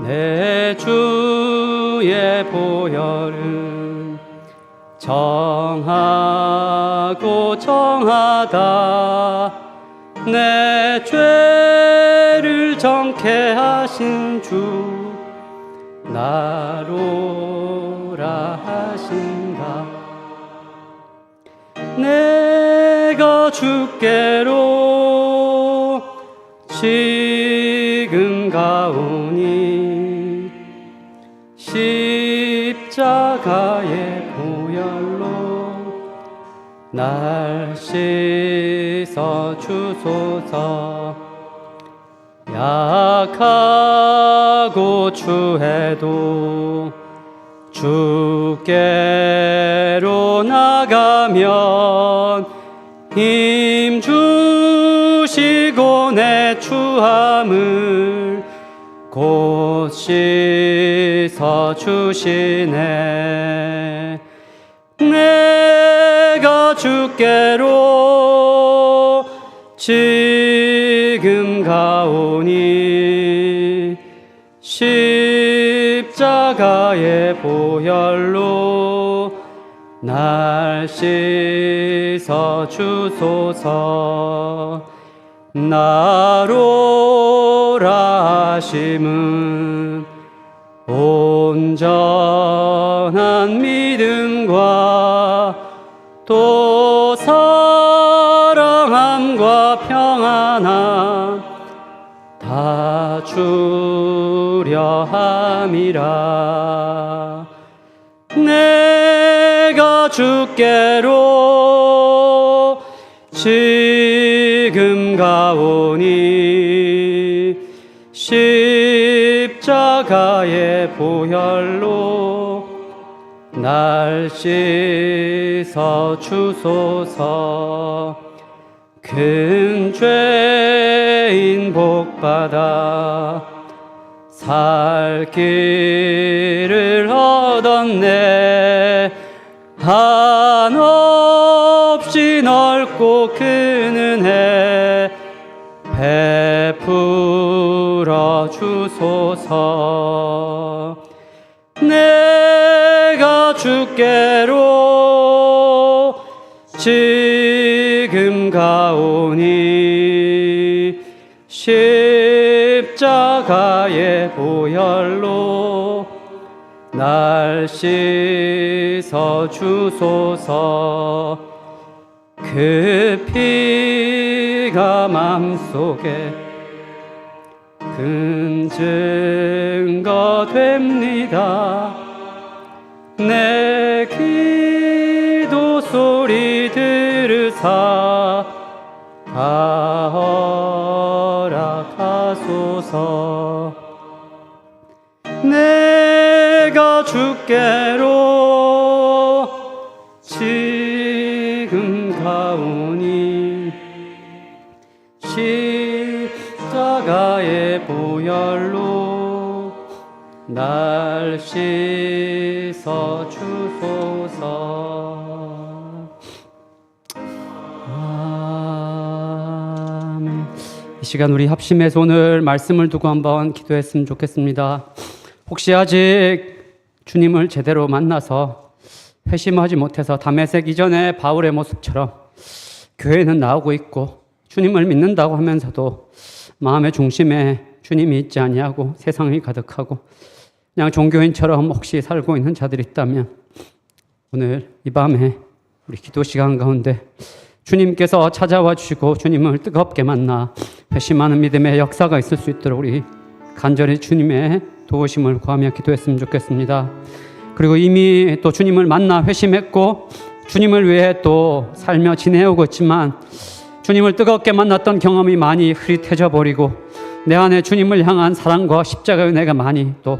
내 주의 보혈은 정하고 정하다 내 죄를 정케 하신 주 나로라 하신다. 내가 주께로 지금 가오니 십자가의 보혈로 날 씻어 주소서. 약하고 추해도 주께로 나가면 힘 주시고 내 추함을 곧 씻어 주시네. 내가 주께로 지금 가오니 십자가의 보혈로 날 씻어 주소서. 나로라 하심은 온전한 믿음과 또 사랑함과 평안함 다 주려 함이라. 내가 주께로 지금 가오니 십자가의 보혈로 날 씻어 주소서. 큰 죄인 복받아 살 길을 얻었네. 한없이 넓고 큰 은혜 베풀어 주소서. 내가 주께로 지금 가오니 십자가의 보혈로 날 씻어 주소서. 그 피가 맘속에 큰 증거 됩니다. 내 기도 소리 들으사 다 허락하소서. 내가 주께로 지금 가오니 십자가의 보혈로 날 씻어 주소서. 아멘. 이 시간 우리 합심해서 오늘 말씀을 두고 한번 기도했으면 좋겠습니다. 혹시 아직 주님을 제대로 만나서 회심하지 못해서 다메섹 이전의 바울의 모습처럼 교회는 나오고 있고 주님을 믿는다고 하면서도 마음의 중심에 주님이 있지 아니하고 세상이 가득하고 그냥 종교인처럼 혹시 살고 있는 자들이 있다면 오늘 이 밤에 우리 기도 시간 가운데 주님께서 찾아와 주시고 주님을 뜨겁게 만나 회심하는 믿음의 역사가 있을 수 있도록 우리 간절히 주님의 도우심을 구하며 기도했으면 좋겠습니다. 그리고 이미 또 주님을 만나 회심했고 주님을 위해 또 살며 지내오고 있지만 주님을 뜨겁게 만났던 경험이 많이 흐릿해져 버리고 내 안에 주님을 향한 사랑과 십자가의 은혜가 많이 또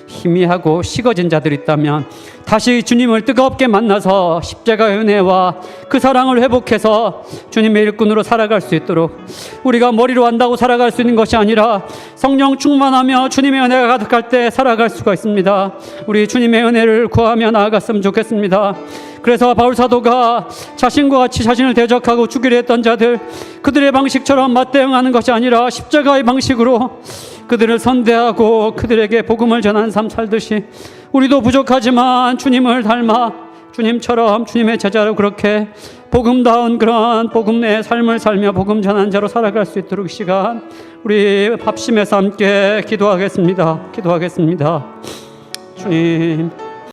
희미하고 식어진 자들이 있다면 다시 주님을 뜨겁게 만나서 십자가의 은혜와 그 사랑을 회복해서 주님의 일꾼으로 살아갈 수 있도록 우리가 머리로 한다고 살아갈 수 있는 것이 아니라 성령 충만하며 주님의 은혜가 가득할 때 살아갈 수가 있습니다. 우리 주님의 은혜를 구하며 나아갔으면 좋겠습니다. 그래서 바울 사도가 자신과 같이 자신을 대적하고 죽이려 했던 자들 그들의 방식처럼 맞대응하는 것이 아니라 십자가의 방식으로 그들을 선대하고 그들에게 복음을 전하는 삶 살듯이 우리도 부족하지만 주님을 닮아 주님처럼 주님의 제자로 그렇게 복음다운 그런 복음의 삶을 살며 복음 전하는 자로 살아갈 수 있도록 이 시간 우리 합심해서 함께 기도하겠습니다. 주님